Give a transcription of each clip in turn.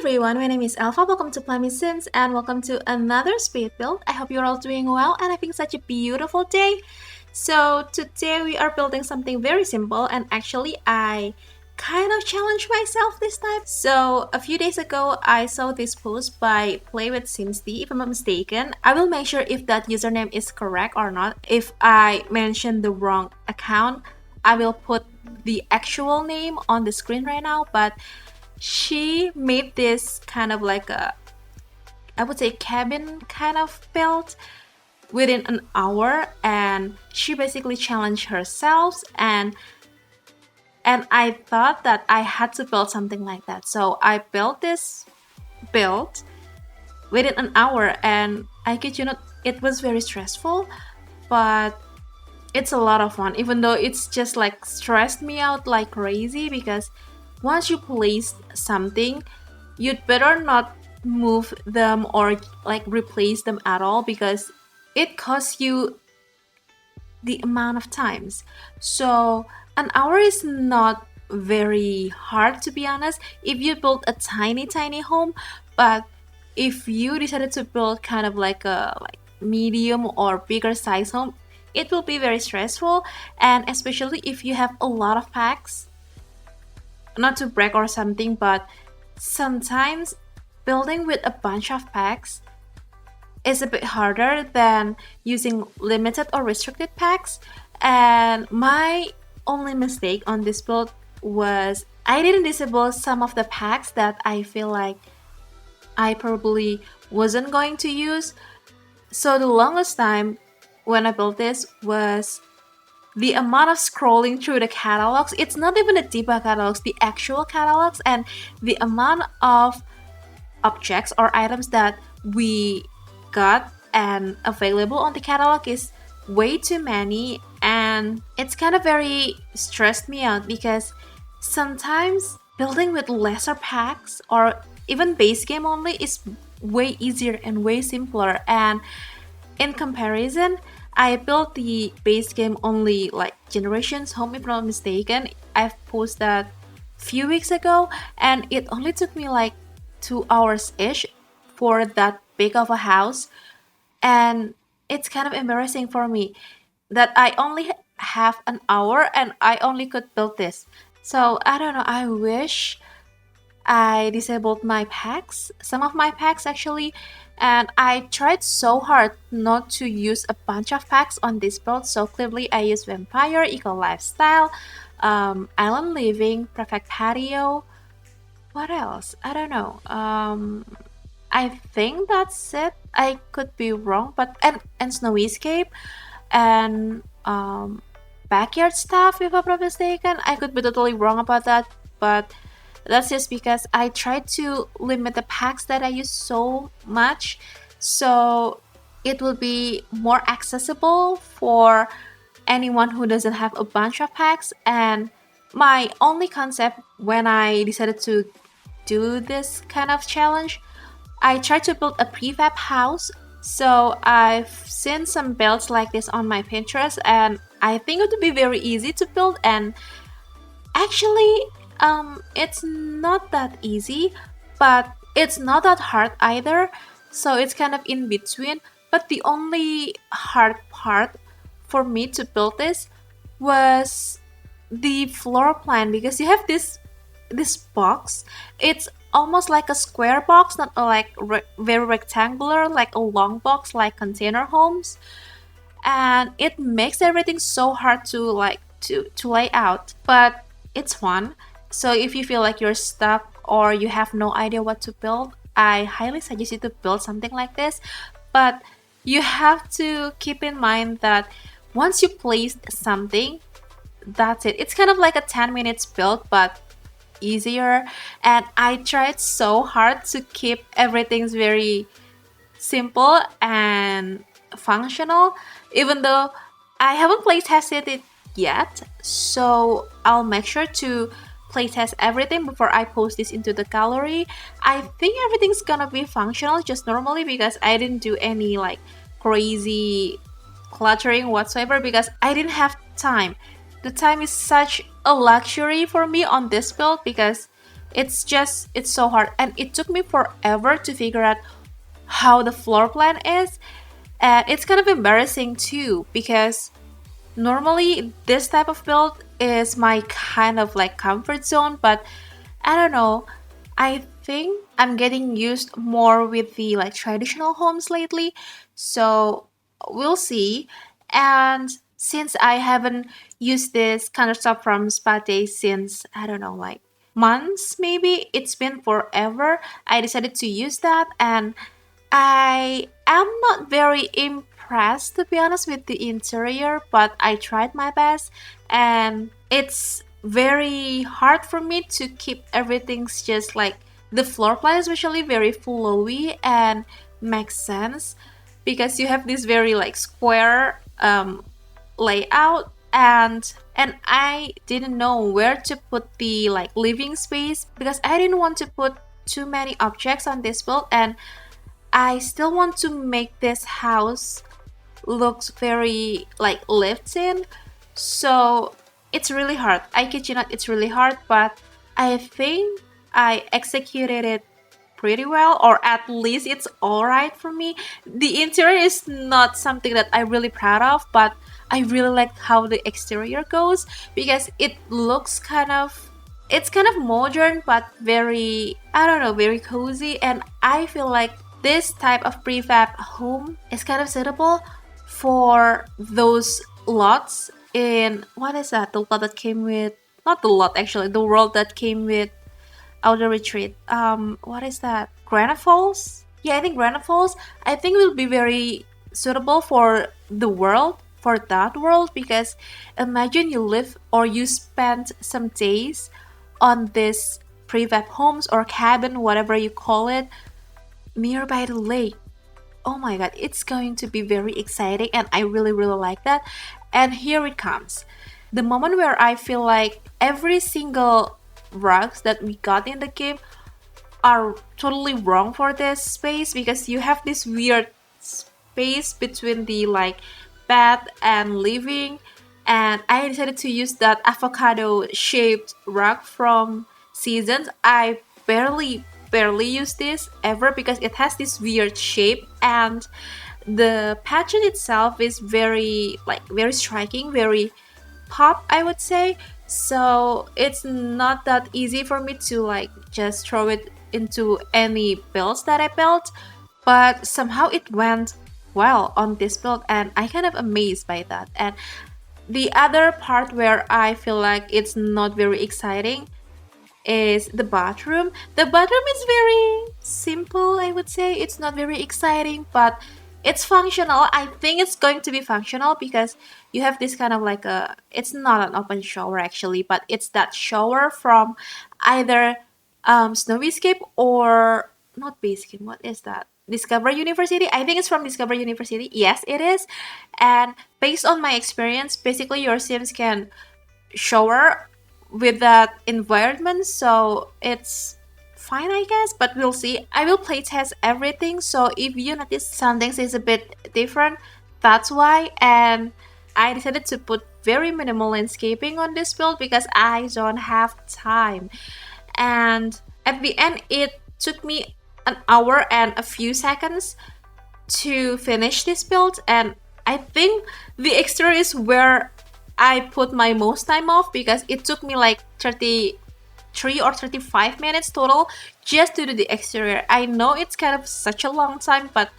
everyone, my name is Alpha. Welcome to plummysims and welcome to another speed build. I hope you're all doing well and having such a beautiful day. So today we are building something very simple, and actually I kind of challenged myself this time. So a few days ago I saw this post by playwithsimsd, if I'm not mistaken. I will make sure if that username is correct or not. If I mention the wrong account, I will put the actual name on the screen right now, but she made this kind of like a, I would say, cabin kind of build within an hour, and she basically challenged herself, and I thought that I had to build something like that. So I built this build within an hour, and I kid you not, it was very stressful, but it's a lot of fun, even though it's just like stressed me out like crazy, because once you place something, you'd better not move them or like replace them at all, because it costs you the amount of times. So an hour is not very hard, to be honest, if you build a tiny home. But if you decided to build kind of like a medium or bigger size home, it will be very stressful, and especially if you have a lot of packs. Not to brag or something, but sometimes building with a bunch of packs is a bit harder than using limited or restricted packs. And my only mistake on this build was I didn't disable some of the packs that I feel like I probably wasn't going to use. So the longest time when I built this was the amount of scrolling through the catalogs. It's not even the Toshiba catalogs, the actual catalogs, and the amount of objects or items that we got and available on the catalog is way too many, and it's kind of very stressed me out, because sometimes building with lesser packs or even base game only is way easier and way simpler. And in comparison, I built the base game only like Generations Home, if I'm not mistaken. I've posted that few weeks ago, and it only took me like 2 hours ish for that big of a house. And it's kind of embarrassing for me that I only have an hour and I only could build this. So I don't know, I wish I disabled my packs, some of my packs actually, and I tried so hard not to use a bunch of packs on this build. So clearly I used Vampire, Eco Lifestyle, Island Living, Perfect Patio. What else? I don't know. I think that's it. I could be wrong, but and Snowy Escape and backyard stuff, if I'm not mistaken. I could be totally wrong about that, but that's just because I tried to limit the packs that I use so much, so it will be more accessible for anyone who doesn't have a bunch of packs. And my only concept when I decided to do this kind of challenge, I tried to build a prefab house. So I've seen some builds like this on my Pinterest, and I think it would be very easy to build. And actually, it's not that easy, but it's not that hard either. So it's kind of in between. But the only hard part for me to build this was the floor plan, because you have this box. It's almost like a square box, not like very rectangular, like a long box like container homes, and it makes everything so hard to like to lay out. But it's fun. So if you feel like you're stuck or you have no idea what to build, I highly suggest you to build something like this. But you have to keep in mind that once you place something, that's it. It's kind of like a 10 minutes build, but easier. And I tried so hard to keep everything very simple and functional, even though I haven't play tested it yet. So I'll make sure to playtest everything before I post this into the gallery. I think everything's gonna be functional just normally, because I didn't do any like crazy cluttering whatsoever, because I didn't have time. The time is such a luxury for me on this build, because It's so hard, and it took me forever to figure out how the floor plan is. And it's kind of embarrassing too, because normally this type of build is my kind of like comfort zone, but I don't know, I think I'm getting used more with the like traditional homes lately, so we'll see. And since I haven't used this countertop from Spate since, I don't know, like months maybe, it's been forever, I decided to use that, and I am not very impressed, to be honest, with the interior, but I tried my best, and it's very hard for me to keep everything's just like the floor plan is usually very flowy and makes sense, because you have this very like square layout, and I didn't know where to put the like living space, because I didn't want to put too many objects on this build, and I still want to make this house looks very like lived in. So it's really hard. I kid you not, it's really hard, but I think I executed it pretty well, or at least it's alright for me. The interior is not something that I'm really proud of, but I really like how the exterior goes, because it looks it's kind of modern, but very, I don't know, very cozy. And I feel like this type of prefab home is kind of suitable for those lots in, what is that? The lot that came with, not the lot actually, the world that came with Outer Retreat. What is that? Granite Falls? Yeah, I think Granite Falls. I think will be very suitable for the world, for that world, because imagine you live or you spend some days on this prefab homes or cabin, whatever you call it, nearby the lake. Oh my god, it's going to be very exciting, and I really like that. And here it comes, the moment where I feel like every single rugs that we got in the game are totally wrong for this space, because you have this weird space between the like bed and living, and I decided to use that avocado shaped rug from Seasons. I barely use this ever, because it has this weird shape, and the pattern itself is very like very striking, very pop, I would say. So it's not that easy for me to like just throw it into any builds that I built, but somehow it went well on this build, and I kind of amazed by that. And the other part where I feel like it's not very exciting is the bathroom. The bathroom is very simple, I would say. It's not very exciting, but it's functional. I think it's going to be functional, because you have this kind of like a, it's not an open shower actually, but it's that shower from either Snowyscape or not Basecamp. What is that? Discover University. I think it's from Discover University. Yes, it is. And based on my experience, basically your Sims can shower with that environment, so it's fine, I guess, but we'll see. I will play test everything, so if you notice some things is a bit different, that's why. And I decided to put very minimal landscaping on this build because I don't have time. And at the end, it took me an hour and a few seconds to finish this build, and I think the exterior is where I put my most time off, because it took me like 33 or 35 minutes total just to do the exterior. I know it's kind of such a long time, but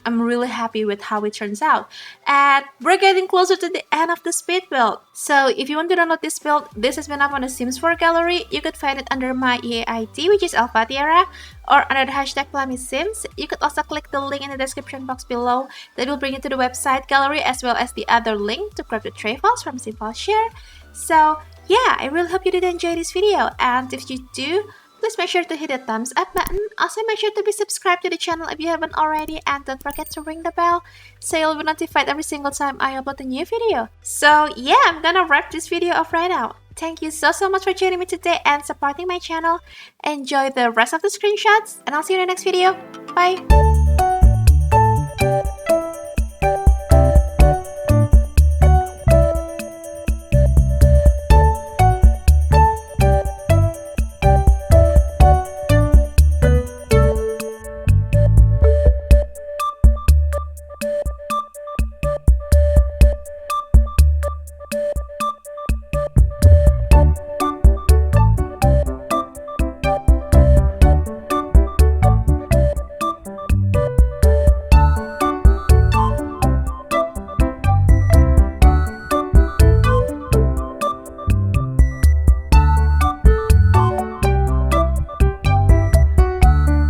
I'm really happy with how it turns out. And we're getting closer to the end of the speed build. So if you want to download this build, this has been up on the Sims 4 gallery. You could find it under my EA ID, which is elfathiera, or under the hashtag plummysims. You could also click the link in the description box below that will bring you to the website gallery, as well as the other link to grab the tray files from SimFileShare. So yeah, I really hope you did enjoy this video, and if you do, please make sure to hit the thumbs up button. Also make sure to be subscribed to the channel if you haven't already, and don't forget to ring the bell so you'll be notified every single time I upload a new video. So yeah, I'm gonna wrap this video off right now. Thank you so much for joining me today and supporting my channel. Enjoy the rest of the screenshots, and I'll see you in the next video. Bye!